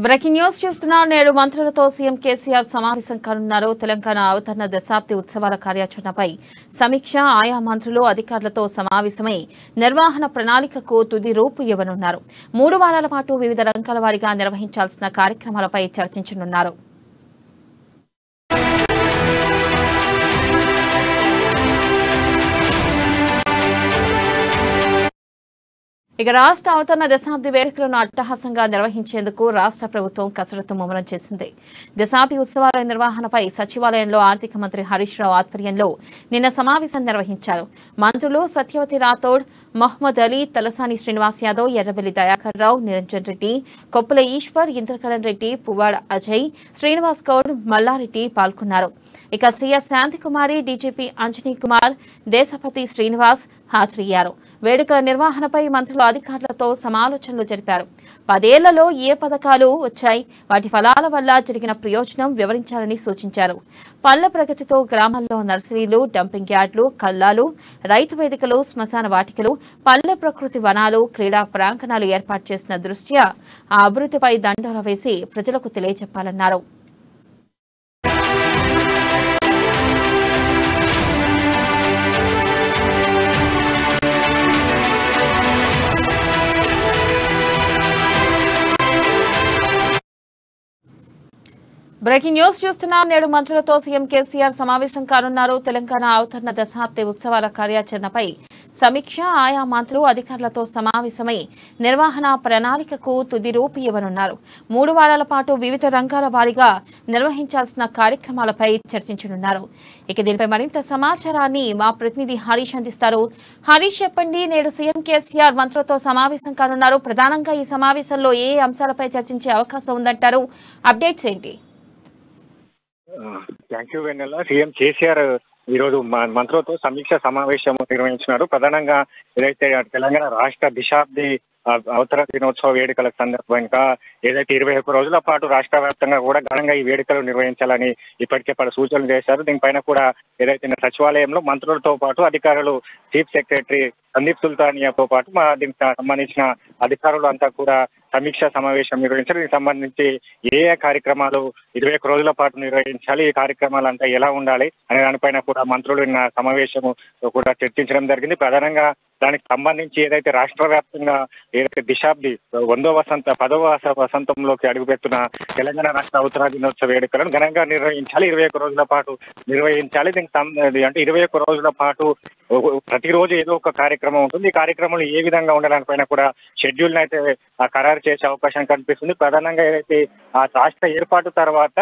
Breaking news చూస్తున్నారు. నేడు మంత్రులతో సీఎం కేసీఆర్ సమావేశం కానున్నారు. తెలంగాణ అవతరణ దశాబ్ది ఉత్సవాల కార్యాచరణపై సమీక్ష, ఆయా మంత్రులు అధికారులతో సమావేశమై నిర్వహణ ప్రణాళికకు తుది రూపు ఇవ్వనున్నారు. 3 వారాల పాటు వివిధ రంగాల వారీగా నిర్వహించాల్సిన కార్యక్రమాలపై చర్చించనున్నారు. ఇక రాష్ట్ర అవతరణ దశాబ్ది వేడుకలను అట్టహాసంగా నిర్వహించేందుకు రాష్ట్ర ప్రభుత్వం కసరత్తు ముమ్మరం చేసింది. దశాబ్ది ఉత్సవాల నిర్వహణపై సచివాలయంలో ఆర్థిక మంత్రి హరీష్ రావు ఆధ్వర్యంలో నిన్న సమావేశం నిర్వహించారు. మంత్రులు సత్యవతి రాథోడ్, మహ్మద్ అలీ, తలసాని శ్రీనివాస్ యాదవ్, ఎర్రబెల్లి దయాకర్ రావు, నిరంజన్ రెడ్డి, కొప్పుల ఈశ్వర్, ఇంద్రకరణ్ రెడ్డి, పువ్వాడ అజయ్, శ్రీనివాస్ గౌడ్, మల్లారెడ్డి పాల్గొన్నారు. ఇక సీఎస్ శాంతికుమారి, డీజీపీ అంజనీ కుమార్, దేశపతి శ్రీనివాస్ హాజరయ్యారు. వేడుకల నిర్వహణపై మంత్రులు అధికారులతో సమాలోచనలు జరిపారు. 10 ఏళ్లలో ఏ పథకాలు వచ్చాయి, వాటి ఫలాల వల్ల జరిగిన ప్రయోజనం వివరించాలని సూచించారు. పల్లె ప్రగతితో గ్రామాల్లో నర్సరీలు, డంపింగ్ యార్డులు, కల్లాలు, రైతు వేదికలు, శ్మశాన వాటికలు, పల్లె ప్రకృతి వనాలు, క్రీడా ప్రాంగణాలు ఏర్పాటు చేసిన దృష్ట్యా ఆ అభివృద్ధిపై దండోరా వేసి ప్రజలకు తెలియజెప్పాలన్నారు. బ్రేకింగ్ న్యూస్ చూస్తున్నాం. నేడు మంత్రులతో సీఎం కేసీఆర్ సమావేశం కానున్నారు. తెలంగాణ అవతరణ దశాబ్ది ఉత్సవాల కార్యాచరణపై సమీక్ష, ఆయా మంత్రులు అధికారులతో సమావేశమై నిర్వహణ ప్రణాళికకు తుది రూపు ఇవ్వనున్నారు. 3 వారాల పాటు వివిధ రంగాల వారీగా నిర్వహించాల్సిన కార్యక్రమాలపై చర్చించనున్నారు. ఇక దీనిపై మరింత సమాచారాన్ని మా ప్రతినిధి హరీష్ అందిస్తారు. హరీష్, చెప్పండి, నేడు సీఎం కేసీఆర్ మంత్రులతో సమావేశం కానున్నారు. ప్రధానంగా ఈ సమావేశంలో ఏ అంశాలపై చర్చించే అవకాశం ఉందంటారు? అప్డేట్స్ ఏంటి? Thank you Vennela. CM KCR ఈరోజు మంత్రులతో సమీక్ష సమావేశం నిర్వహించినారు. ప్రధానంగా ఏదైతే తెలంగాణ రాష్ట్ర దశాబ్ది అవతరణ దినోత్సవ వేడుకల సందర్భంగా ఏదైతే 21 రోజుల పాటు రాష్ట్ర వ్యాప్తంగా కూడా ఘనంగా ఈ వేడుకలు నిర్వహించాలని ఇప్పటికే పలు సూచనలు చేశారు. దీనిపైన కూడా ఏదైతే సచివాలయంలో మంత్రులతో పాటు అధికారులు, చీఫ్ సెక్రటరీ సందీప్ సుల్తానియాతో పాటు దీనికి సంబంధించిన అధికారులు అంతా కూడా సమీక్ష సమావేశం నిర్వహించారు. దీనికి సంబంధించి ఏ కార్యక్రమాలు 21 రోజుల పాటు నిర్వహించాలి, ఈ కార్యక్రమాలు అంతా ఎలా ఉండాలి అనే దానిపైన కూడా మంత్రులు నిన్న సమావేశం కూడా చర్చించడం జరిగింది. ప్రధానంగా దానికి సంబంధించి ఏదైతే రాష్ట్ర వ్యాప్తంగా ఏదైతే దశాబ్ది 10వ వసంతంలోకి అడుగుపెడుతున్న తెలంగాణ రాష్ట్ర అవతరణ దినోత్సవ వేడుకలను ఘనంగా నిర్వహించాలి, 21 రోజుల పాటు నిర్వహించాలి. దీనికి అంటే 21 రోజుల పాటు ప్రతిరోజు ఏదో ఒక కార్యక్రమం ఉంటుంది. ఈ కార్యక్రమాలు ఏ విధంగా ఉండాలనిపైన కూడా షెడ్యూల్ అయితే ఖరారు చేసే అవకాశం కనిపిస్తుంది. ప్రధానంగా ఏదైతే ఆ రాష్ట్ర ఏర్పాటు తర్వాత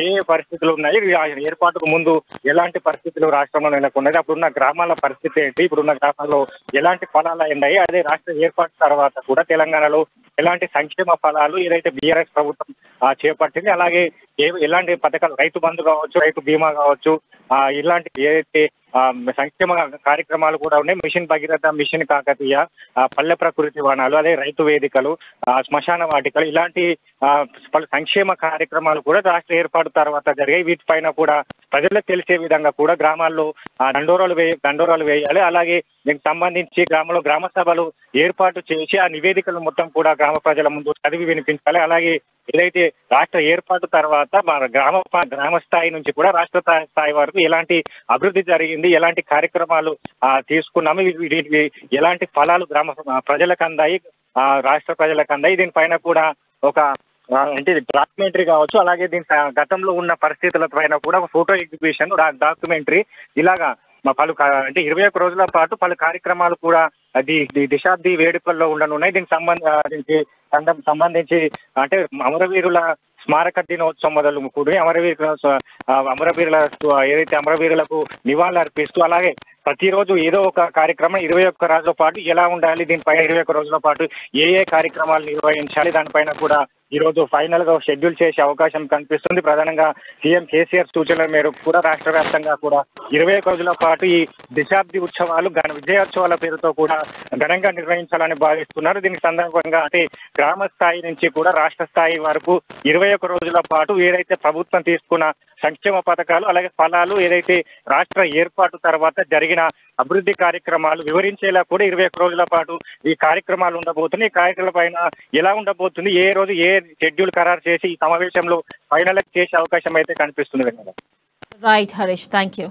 ఏ పరిస్థితులు ఉన్నాయి, ఆ ఏర్పాటుకు ముందు ఎలాంటి పరిస్థితులు రాష్ట్రంలో నెలకొన్నది, అప్పుడున్న గ్రామాల పరిస్థితి ఏంటి, ఇప్పుడున్న గ్రామాల్లో ఎలాంటి ఫలాలు ఉన్నాయి, అదే రాష్ట్ర ఏర్పాటు తర్వాత కూడా తెలంగాణలో ఎలాంటి సంక్షేమ ఫలాలు ఏదైతే బీఆర్ఎస్ ప్రభుత్వం చేపట్టింది, అలాగే ఎలాంటి పథకాలు, రైతు బంధు కావచ్చు, రైతు బీమా కావచ్చు, ఇలాంటి ఏదైతే సంక్షేమ కార్యక్రమాలు కూడా ఉన్నాయి. మిషన్ భగీరథ, మిషన్ కాకతీయ, పల్లె ప్రకృతి వనాలు, అదే రైతు వేదికలు, శ్మశాన వాటికలు, ఇలాంటి పలు సంక్షేమ కార్యక్రమాలు కూడా రాష్ట్ర ఏర్పాటు తర్వాత జరిగాయి. వీటిపైన కూడా ప్రజలకు తెలిసే విధంగా కూడా గ్రామాల్లో దండోరాలు వేయాలి. అలాగే దీనికి సంబంధించి గ్రామంలో గ్రామ సభలు ఏర్పాటు చేసి ఆ నివేదికలు మొత్తం కూడా గ్రామ ప్రజల ముందు చదివి వినిపించాలి. అలాగే ఏదైతే రాష్ట్ర ఏర్పాటు తర్వాత మన గ్రామ స్థాయి నుంచి కూడా రాష్ట్ర స్థాయి వరకు ఎలాంటి అభివృద్ధి జరిగింది, ఎలాంటి కార్యక్రమాలు తీసుకున్నాము, ఎలాంటి ఫలాలు గ్రామ ప్రజలకు అందాయి, రాష్ట్ర ప్రజలకు అందాయి, దీనిపైన కూడా ఒక అంటే డాక్యుమెంటరీ కావచ్చు, అలాగే దీని గతంలో ఉన్న పరిస్థితుల పైన కూడా ఒక ఫోటో ఎగ్జిబిషన్, డాక్యుమెంటరీ, ఇలాగా పలు అంటే 21 రోజుల పాటు పలు కార్యక్రమాలు కూడా దశాబ్ది వేడుకల్లో ఉండనున్నాయి. దీనికి సంబంధించి అంటే అమరవీరుల స్మారక దినోత్సవం మొదలు కూడా అమరవీరుల ఏదైతే అమరవీరులకు నివాళులు అర్పిస్తూ, అలాగే ప్రతిరోజు ఏదో ఒక కార్యక్రమం 21 రోజుల పాటు ఎలా ఉండాలి, దీనిపైన 21 రోజుల పాటు ఏ కార్యక్రమాలు నిర్వహించాలి, దానిపైన కూడా ఈ రోజు ఫైనల్ గా షెడ్యూల్ చేసే అవకాశం కనిపిస్తుంది. ప్రధానంగా సీఎం కేసీఆర్ సూచనల మేరకు కూడా రాష్ట్ర వ్యాప్తంగా కూడా 21 రోజుల పాటు ఈ దశాబ్ది ఉత్సవాలు విజయోత్సవాల పేరుతో కూడా ఘనంగా నిర్వహించాలని భావిస్తున్నారు. దీనికి సందర్భంగా అంటే గ్రామ స్థాయి నుంచి కూడా రాష్ట్ర స్థాయి వరకు 21 రోజుల పాటు ఏదైతే ప్రభుత్వం తీసుకున్న సంక్షేమ పథకాలు అలాగే ఫలాలు ఏదైతే రాష్ట్ర ఏర్పాటు తర్వాత జరిగిన అభివృద్ధి కార్యక్రమాలు వివరించేలా కూడా 21 రోజుల పాటు ఈ కార్యక్రమాలు ఉండబోతున్నాయి. ఈ కార్యక్రమాల పైన ఎలా ఉండబోతుంది, ఏ రోజు ఏ షెడ్యూల్ ఖరారు చేసి ఈ సమావేశంలో ఫైనలైజ్ చేసే అవకాశం అయితే కనిపిస్తుంది. Right Harish, thank you.